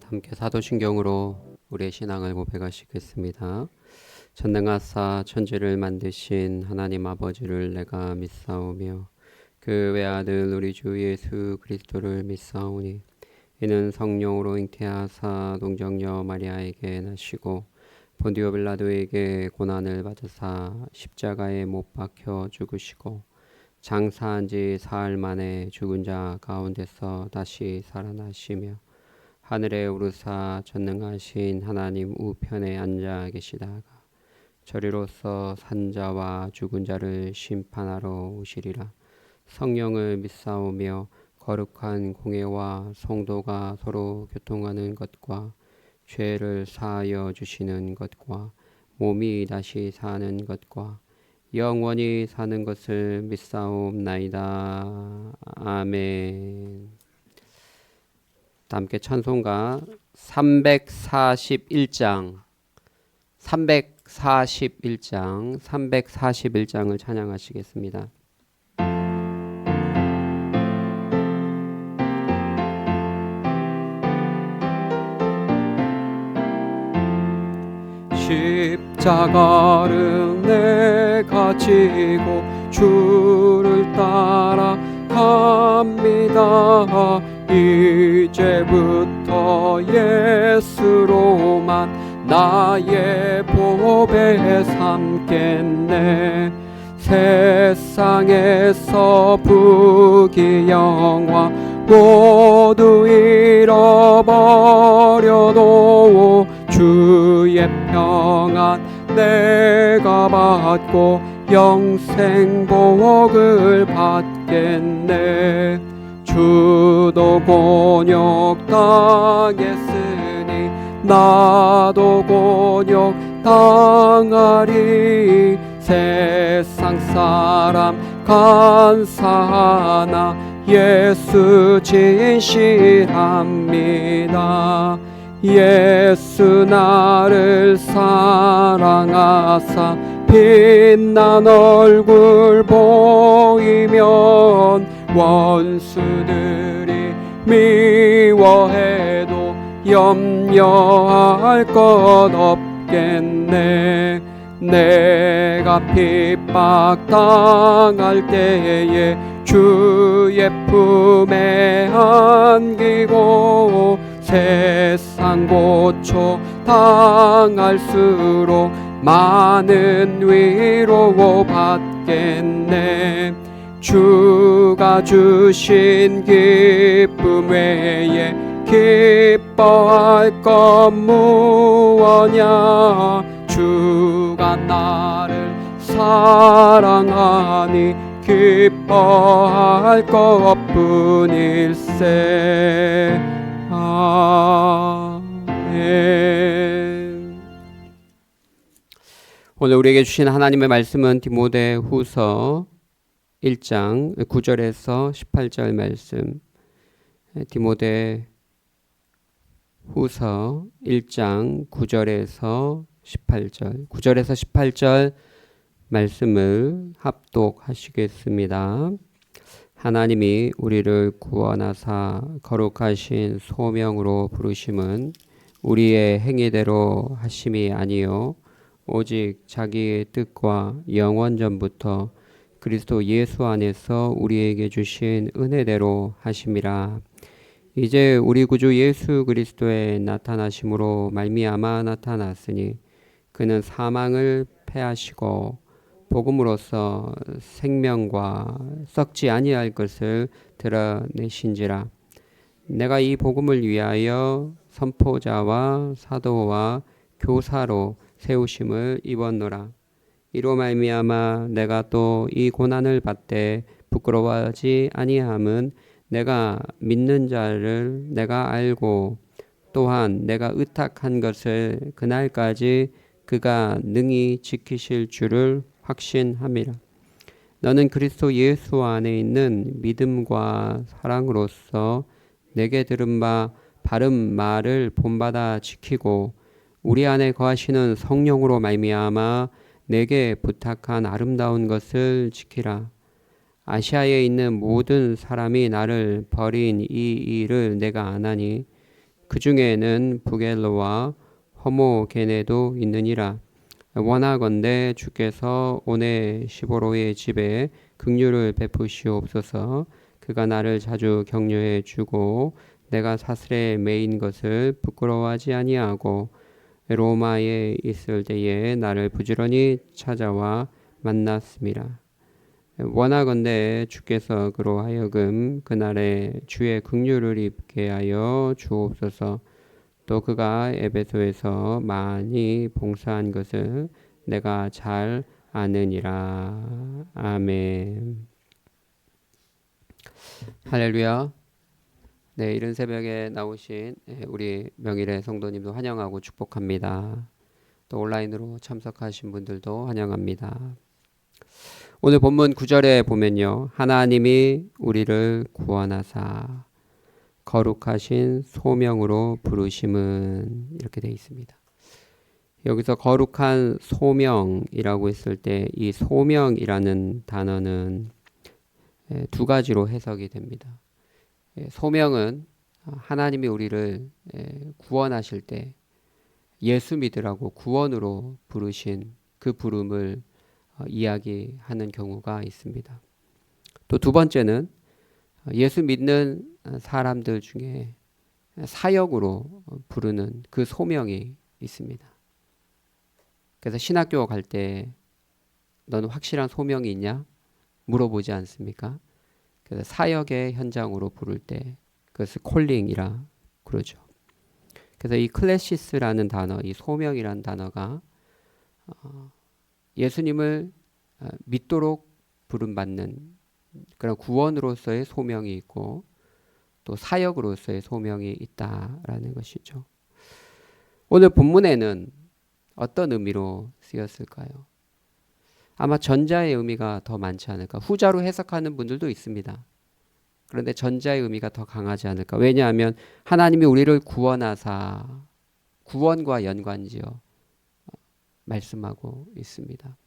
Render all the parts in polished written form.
함께 사도신경으로 우리의 신앙을 고백하시겠습니다. 전능하사 천지를 만드신 하나님 아버지를 내가 믿사오며 그 외아들 우리 주 예수 그리스도를 믿사오니 이는 성령으로 잉태하사 동정녀 마리아에게 나시고 본디오 빌라도에게 고난을 받으사 십자가에 못 박혀 죽으시고 장사한 지 사흘 만에 죽은 자 가운데서 다시 살아나시며 하늘에 오르사 전능하신 하나님 우편에 앉아 계시다가 저리로서 산자와 죽은 자를 심판하러 오시리라. 성령을 믿사오며 거룩한 공회와 성도가 서로 교통하는 것과 죄를 사하여 주시는 것과 몸이 다시 사는 것과 영원히 사는 것을 믿사옵나이다. 아멘. 함께 찬송가 341장을 찬양하시겠습니다. 십자가를 내가 지고 주를 따라 갑니다. 이제부터 예수로만 나의 보배 삼겠네. 세상에서 부귀 영화 모두 잃어버려도 주의 평안 내가 받고 영생 복을 받겠네. 주도 곤욕 당했으니 나도 곤욕 당하리. 세상 사람 간사하나 예수 진실합니다. 예수 나를 사랑하사 빛난 얼굴 보이면 원수들이 미워해도 염려할 것 없겠네. 내가 핍박 당할 때에 주의 품에 안기고 세상 고초 당할수록 많은 위로 받겠네. 주가 주신 기쁨 외에 기뻐할 것 무엇냐. 주가 나를 사랑하니 기뻐할 것뿐일세. 아멘. 오늘 우리에게 주신 하나님의 말씀은 디모데후서 1장 9절에서 18절 말씀. 디모데후서 1장 9절에서 18절 말씀을 합독하시겠습니다. 하나님이 우리를 구원하사 거룩하신 소명으로 부르심은 우리의 행위대로 하심이 아니요 오직 자기의 뜻과 영원 전부터 그리스도 예수 안에서 우리에게 주신 은혜대로 하심이라. 이제 우리 구주 예수 그리스도의 나타나심으로 말미암아 나타났으니 그는 사망을 패하시고 복음으로써 생명과 썩지 아니할 것을 드러내신지라. 내가 이 복음을 위하여 선포자와 사도와 교사로 세우심을 입었노라. 이로 말미암아 내가 또 이 고난을 받되 부끄러워하지 아니함은 내가 믿는 자를 내가 알고 또한 내가 의탁한 것을 그날까지 그가 능히 지키실 줄을 확신함이라. 너는 그리스도 예수 안에 있는 믿음과 사랑으로서 내게 들은 바 바른 말을 본받아 지키고 우리 안에 거하시는 성령으로 말미암아 내게 부탁한 아름다운 것을 지키라. 아시아에 있는 모든 사람이 나를 버린 이 일을 내가 아나니 그 중에는 부겔로와 허모게네도 있느니라. 원하건대 주께서 오네시보로의 집에 긍휼을 베푸시옵소서. 그가 나를 자주 격려해 주고 내가 사슬에 매인 것을 부끄러워하지 아니하고 로마에 있을 때에 나를 부지런히 찾아와 만났습니다. 원하건대 주께서 그로 하여금 그날에 주의 긍휼을 입게 하여 주옵소서. 또 그가 에베소에서 많이 봉사한 것을 내가 잘 아느니라. 아멘. 할렐루야. 네, 이른 새벽에 나오신 우리 명일의 성도님도 환영하고 축복합니다. 또 온라인으로 참석하신 분들도 환영합니다. 오늘 본문 9절에 보면요, 하나님이 우리를 구원하사 거룩하신 소명으로 부르심은, 이렇게 되어 있습니다. 여기서 거룩한 소명이라고 했을 때 이 소명이라는 단어는 두 가지로 해석이 됩니다. 소명은 하나님이 우리를 구원하실 때 예수 믿으라고 구원으로 부르신 그 부름을 이야기하는 경우가 있습니다. 또 두 번째는 예수 믿는 사람들 중에 사역으로 부르는 그 소명이 있습니다. 그래서 신학교 갈 때 너는 확실한 소명이 있냐? 물어보지 않습니까? 그래서 사역의 현장으로 부를 때 그것을 콜링이라 그러죠. 그래서 이 클래시스라는 단어, 이 소명이라는 단어가 예수님을 믿도록 부름받는 그런 구원으로서의 소명이 있고 또 사역으로서의 소명이 있다라는 것이죠. 오늘 본문에는 어떤 의미로 쓰였을까요? 아마 전자의 의미가 더 많지 않을까. 후자로 해석하는 분들도 있습니다. 그런데 전자의 의미가 더 강하지 않을까. 왜냐하면 하나님이 우리를 구원하사, 구원과 연관지어 말씀하고 있습니다.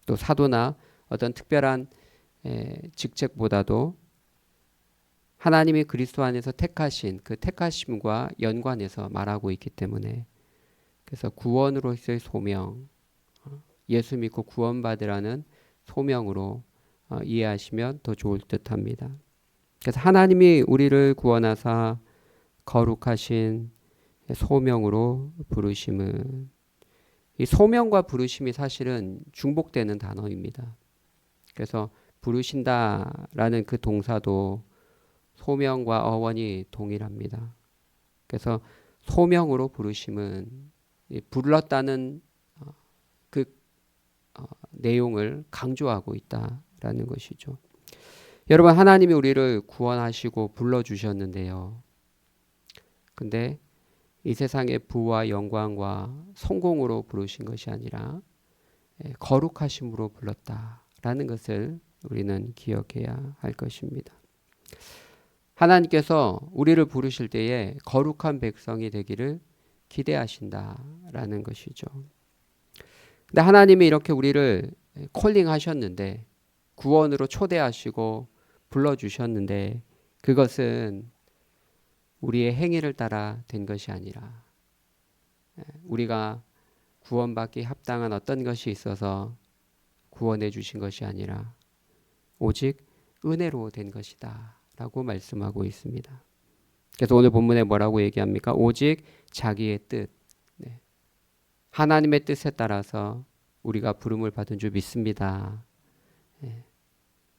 또 사도나 어떤 특별한 직책보다도 하나님이 그리스도 안에서 택하신 그 택하심과 연관해서 말하고 있기 때문에, 그래서 구원으로서의 소명, 예수 믿고 구원받으라는 소명으로 이해하시면 더 좋을 듯합니다. 그래서 하나님이 우리를 구원하사 거룩하신 소명으로 부르심은, 이 소명과 부르심이 사실은 중복되는 단어입니다. 그래서 부르신다라는 그 동사도 소명과 어원이 동일합니다. 그래서 소명으로 부르심은 불렀다는 그 내용을 강조하고 있다라는 것이죠. 여러분, 하나님이 우리를 구원하시고 불러주셨는데요. 근데 이 세상의 부와 영광과 성공으로 부르신 것이 아니라 거룩하심으로 불렀다라는 것을 우리는 기억해야 할 것입니다. 하나님께서 우리를 부르실 때에 거룩한 백성이 되기를 기대하신다라는 것이죠. 근데 하나님이 이렇게 우리를 콜링하셨는데, 구원으로 초대하시고 불러주셨는데, 그것은 우리의 행위를 따라 된 것이 아니라 우리가 구원받기 합당한 어떤 것이 있어서 구원해 주신 것이 아니라 오직 은혜로 된 것이다 라고 말씀하고 있습니다. 그래서 오늘 본문에 뭐라고 얘기합니까? 오직 자기의 뜻, 하나님의 뜻에 따라서 우리가 부름을 받은 줄 믿습니다.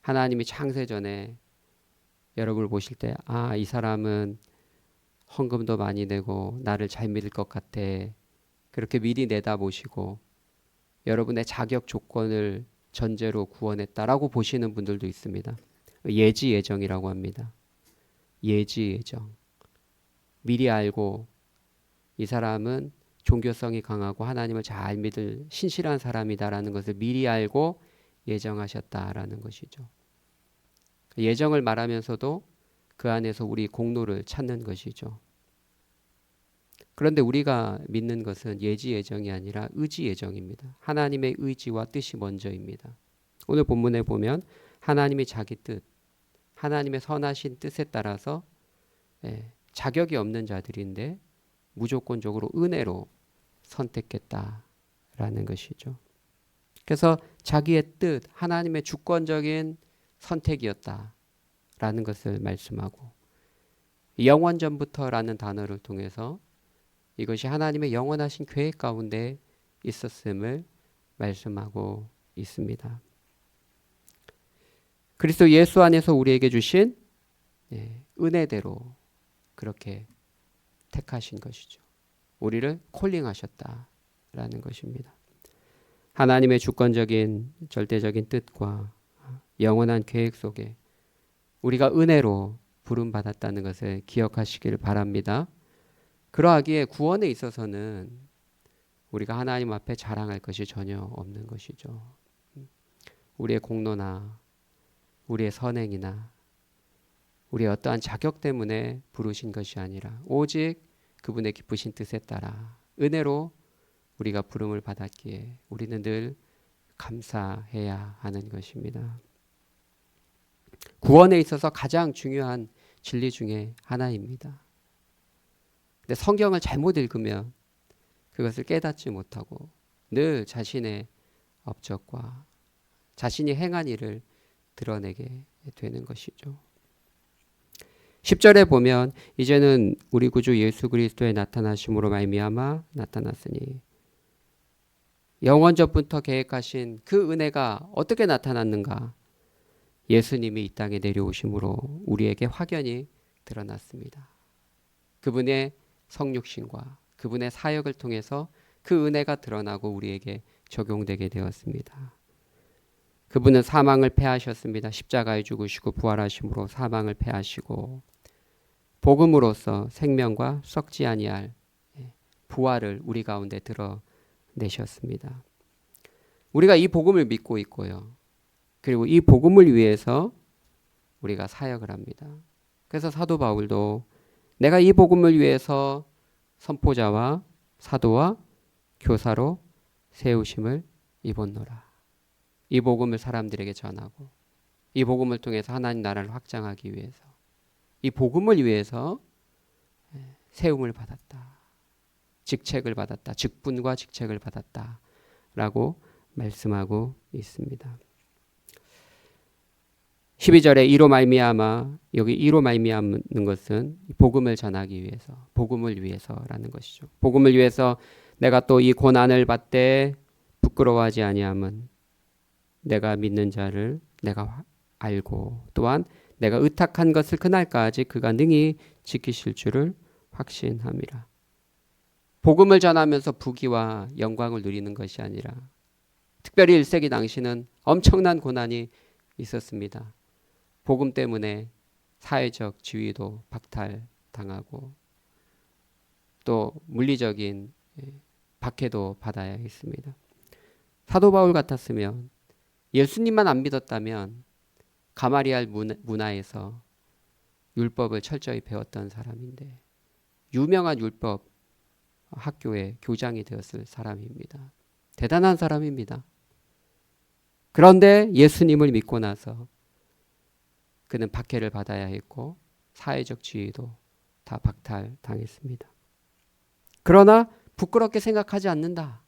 하나님이 창세전에 여러분을 보실 때, 이 사람은 헌금도 많이 내고 나를 잘 믿을 것 같아, 그렇게 미리 내다보시고 여러분의 자격 조건을 전제로 구원했다라고 보시는 분들도 있습니다. 예지 예정이라고 합니다. 예지 예정. 미리 알고 이 사람은 종교성이 강하고 하나님을 잘 믿을 신실한 사람이다라는 것을 미리 알고 예정하셨다라는 것이죠. 예정을 말하면서도 그 안에서 우리 공로를 찾는 것이죠. 그런데 우리가 믿는 것은 예지 예정이 아니라 의지 예정입니다. 하나님의 의지와 뜻이 먼저입니다. 오늘 본문에 보면 하나님이 자기 뜻, 하나님의 선하신 뜻에 따라서 자격이 없는 자들인데 무조건적으로 은혜로 선택했다라는 것이죠. 그래서 자기의 뜻, 하나님의 주권적인 선택이었다라는 것을 말씀하고, 영원전부터라는 단어를 통해서 이것이 하나님의 영원하신 계획 가운데 있었음을 말씀하고 있습니다. 그리스도 예수 안에서 우리에게 주신 은혜대로 그렇게 택하신 것이죠. 우리를 콜링하셨다라는 것입니다. 하나님의 주권적인 절대적인 뜻과 영원한 계획 속에 우리가 은혜로 부름받았다는 것을 기억하시기를 바랍니다. 그러하기에 구원에 있어서는 우리가 하나님 앞에 자랑할 것이 전혀 없는 것이죠. 우리의 공로나 우리의 선행이나 우리의 어떠한 자격 때문에 부르신 것이 아니라 오직 그분의 기쁘신 뜻에 따라 은혜로 우리가 부름을 받았기에 우리는 늘 감사해야 하는 것입니다. 구원에 있어서 가장 중요한 진리 중에 하나입니다. 근데 성경을 잘못 읽으면 그것을 깨닫지 못하고 늘 자신의 업적과 자신이 행한 일을 드러내게 되는 것이죠. 10절에 보면 이제는 우리 구주 예수 그리스도의 나타나심으로 말미암아 나타났으니, 영원전부터 계획하신 그 은혜가 어떻게 나타났는가? 예수님이 이 땅에 내려오심으로 우리에게 확연히 드러났습니다. 그분의 성육신과 그분의 사역을 통해서 그 은혜가 드러나고 우리에게 적용되게 되었습니다. 그분은 사망을 패하셨습니다. 십자가에 죽으시고 부활하심으로 사망을 패하시고 복음으로써 생명과 썩지 아니할 부활을 우리 가운데 드러내셨습니다. 우리가 이 복음을 믿고 있고요. 그리고 이 복음을 위해서 우리가 사역을 합니다. 그래서 사도 바울도 내가 이 복음을 위해서 선포자와 사도와 교사로 세우심을 입었노라. 이 복음을 사람들에게 전하고 이 복음을 통해서 하나님 나라를 확장하기 위해서, 이 복음을 위해서 세움을 받았다. 직책을 받았다. 직분과 직책을 받았다. 라고 말씀하고 있습니다. 12절에 이로 말미암아, 여기 이로 말미암는 것은 복음을 전하기 위해서, 복음을 위해서라는 것이죠. 복음을 위해서 내가 또 이 고난을 받되 부끄러워하지 아니함은 내가 믿는 자를 내가 알고 또한 내가 의탁한 것을 그날까지 그가 능히 지키실 줄을 확신함이라. 복음을 전하면서 부귀와 영광을 누리는 것이 아니라, 특별히 1세기 당시는 엄청난 고난이 있었습니다. 복음 때문에 사회적 지위도 박탈당하고 또 물리적인 박해도 받아야 했습니다. 사도 바울 같았으면, 예수님만 안 믿었다면 가마리알 문화에서 율법을 철저히 배웠던 사람인데 유명한 율법 학교의 교장이 되었을 사람입니다. 대단한 사람입니다. 그런데 예수님을 믿고 나서 그는 박해를 받아야 했고 사회적 지위도 다 박탈당했습니다. 그러나 부끄럽게 생각하지 않는다.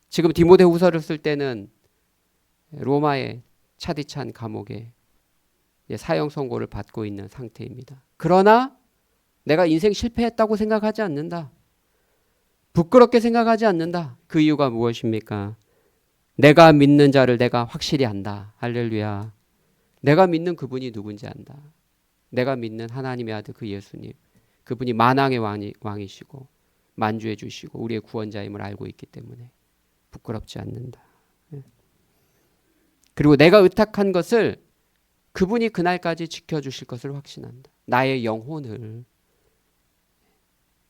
지금 디모데후서를 쓸 때는 로마의 차디찬 감옥에 사형 선고를 받고 있는 상태입니다. 그러나 내가 인생 실패했다고 생각하지 않는다. 부끄럽게 생각하지 않는다. 그 이유가 무엇입니까? 내가 믿는 자를 내가 확실히 안다. 할렐루야. 내가 믿는 그분이 누군지 안다. 내가 믿는 하나님의 아들 그 예수님, 그분이 만왕의 왕이시고 만주해 주시고 우리의 구원자임을 알고 있기 때문에 부끄럽지 않는다. 그리고 내가 의탁한 것을 그분이 그날까지 지켜주실 것을 확신한다. 나의 영혼을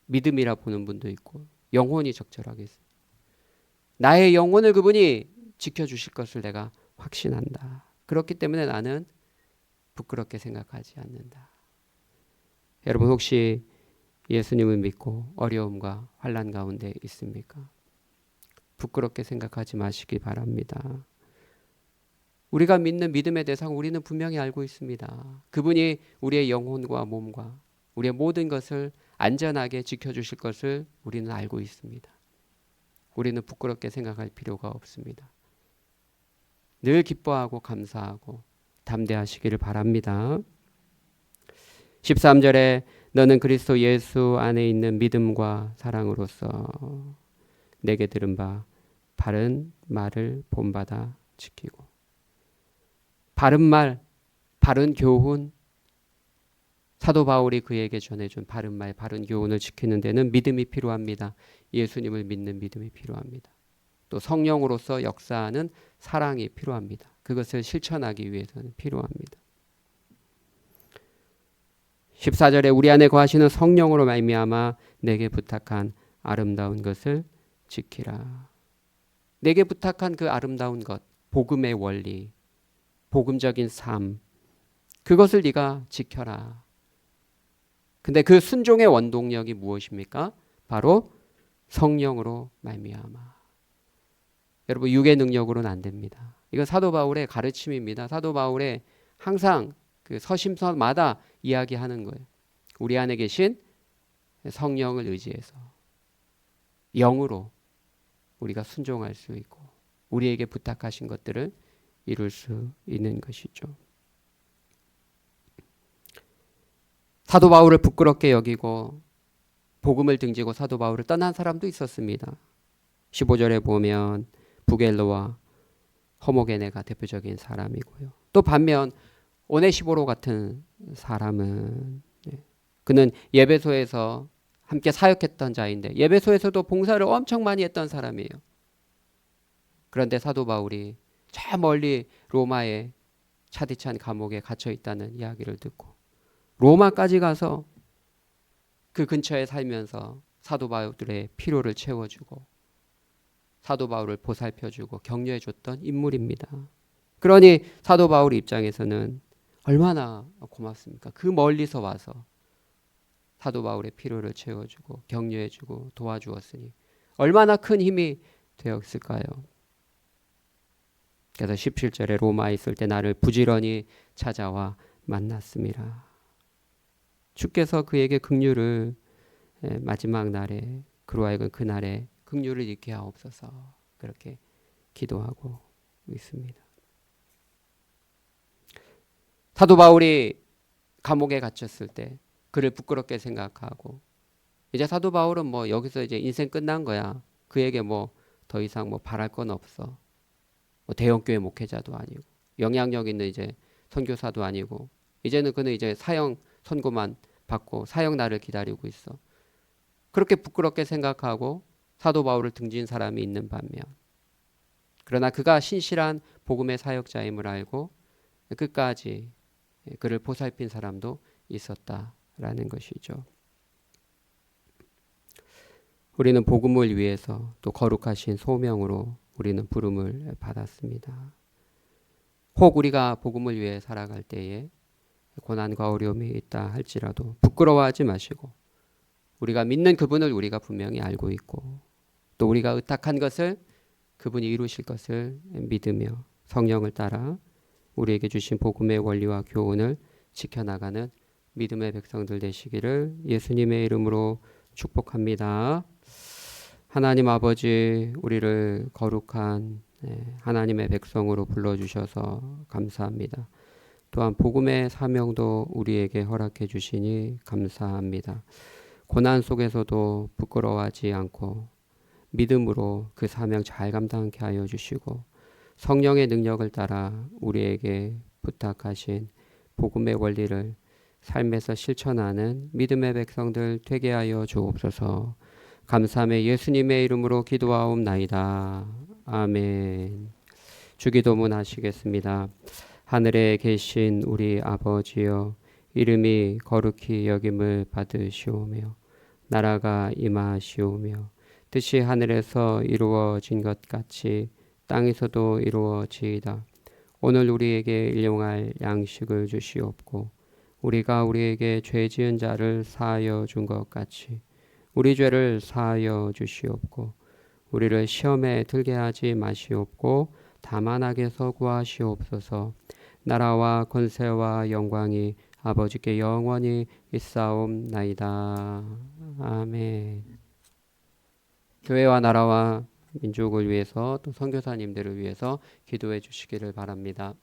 믿음이라 보는 분도 있고 영혼이 적절하게 있습니다. 나의 영혼을 그분이 지켜주실 것을 내가 확신한다. 그렇기 때문에 나는 부끄럽게 생각하지 않는다. 여러분 혹시 예수님을 믿고 어려움과 환난 가운데 있습니까? 부끄럽게 생각하지 마시기 바랍니다. 우리가 믿는 믿음의 대상 우리는 분명히 알고 있습니다. 그분이 우리의 영혼과 몸과 우리의 모든 것을 안전하게 지켜주실 것을 우리는 알고 있습니다. 우리는 부끄럽게 생각할 필요가 없습니다. 늘 기뻐하고 감사하고 담대하시기를 바랍니다. 13절에 너는 그리스도 예수 안에 있는 믿음과 사랑으로서 내게 들은 바 바른 말을 본받아 지키고, 바른 말, 바른 교훈, 사도 바울이 그에게 전해준 바른 말, 바른 교훈을 지키는 데는 믿음이 필요합니다. 예수님을 믿는 믿음이 필요합니다. 또 성령으로서 역사하는 사랑이 필요합니다. 그것을 실천하기 위해서는 필요합니다. 14절에 우리 안에 거하시는 성령으로 말미암아 내게 부탁한 아름다운 것을 지키라. 내게 부탁한 그 아름다운 것, 복음의 원리, 복음적인 삶, 그것을 네가 지켜라. 근데 그 순종의 원동력이 무엇입니까? 바로 성령으로 말미암아. 여러분, 육의 능력으로는 안 됩니다. 이거 사도 바울의 가르침입니다. 사도 바울의 항상 그 서심서마다 이야기하는 거예요. 우리 안에 계신 성령을 의지해서 영으로 우리가 순종할 수 있고 우리에게 부탁하신 것들을 이룰 수 있는 것이죠. 사도 바울을 부끄럽게 여기고 복음을 등지고 사도 바울을 떠난 사람도 있었습니다. 15절에 보면 부겔로와 허모게네가 대표적인 사람이고요. 또 반면 오네시보로 같은 사람은 그는 예배소에서 함께 사역했던 자인데 예배소에서도 봉사를 엄청 많이 했던 사람이에요. 그런데 사도 바울이 저 멀리 로마의 차디찬 감옥에 갇혀 있다는 이야기를 듣고 로마까지 가서 그 근처에 살면서 사도 바울의 필요를 채워주고 사도 바울을 보살펴주고 격려해줬던 인물입니다. 그러니 사도 바울 입장에서는 얼마나 고맙습니까? 그 멀리서 와서 사도 바울의 필요를 채워주고 격려해주고 도와주었으니 얼마나 큰 힘이 되었을까요? 그래서 17절에 로마에 있을 때 나를 부지런히 찾아와 만났습니다. 주께서 그에게 긍휼을 마지막 날에 그로 하여금 그날에 긍휼을 잊게 하옵소서 그렇게 기도하고 있습니다. 사도 바울이 감옥에 갇혔을 때 그를 부끄럽게 생각하고 이제 사도 바울은 뭐 여기서 이제 인생 끝난 거야. 그에게 뭐 더 이상 뭐 바랄 건 없어. 뭐 대형교회 목회자도 아니고 영향력 있는 이제 선교사도 아니고 이제는 그는 이제 사형 선고만 받고 사형 날을 기다리고 있어. 그렇게 부끄럽게 생각하고 사도 바울을 등진 사람이 있는 반면 그러나 그가 신실한 복음의 사역자임을 알고 끝까지 그를 보살핀 사람도 있었다라는 것이죠. 우리는 복음을 위해서 또 거룩하신 소명으로 우리는 부름을 받았습니다. 혹 우리가 복음을 위해 살아갈 때에 고난과 어려움이 있다 할지라도 부끄러워하지 마시고 우리가 믿는 그분을 우리가 분명히 알고 있고 또 우리가 의탁한 것을 그분이 이루실 것을 믿으며 성령을 따라 우리에게 주신 복음의 원리와 교훈을 지켜나가는 믿음의 백성들 되시기를 예수님의 이름으로 축복합니다. 하나님 아버지, 우리를 거룩한 하나님의 백성으로 불러주셔서 감사합니다. 또한 복음의 사명도 우리에게 허락해 주시니 감사합니다. 고난 속에서도 부끄러워하지 않고 믿음으로 그 사명 잘 감당하게 하여 주시고 성령의 능력을 따라 우리에게 부탁하신 복음의 원리를 삶에서 실천하는 믿음의 백성들 되게 하여 주옵소서. 감사함에 예수님의 이름으로 기도하옵나이다. 아멘. 주기도문 하시겠습니다. 하늘에 계신 우리 아버지여, 이름이 거룩히 여김을 받으시오며 나라가 임하시오며 뜻이 하늘에서 이루어진 것 같이 땅에서도 이루어지이다. 오늘 우리에게 일용할 양식을 주시옵고 우리가 우리에게 죄 지은 자를 사하여 준 것 같이 우리 죄를 사하여 주시옵고 우리를 시험에 들게 하지 마시옵고 다만 악에서 구하시옵소서. 나라와 권세와 영광이 아버지께 영원히 있사옵나이다. 아멘. 교회와 나라와 민족을 위해서 또 선교사님들을 위해서 기도해 주시기를 바랍니다.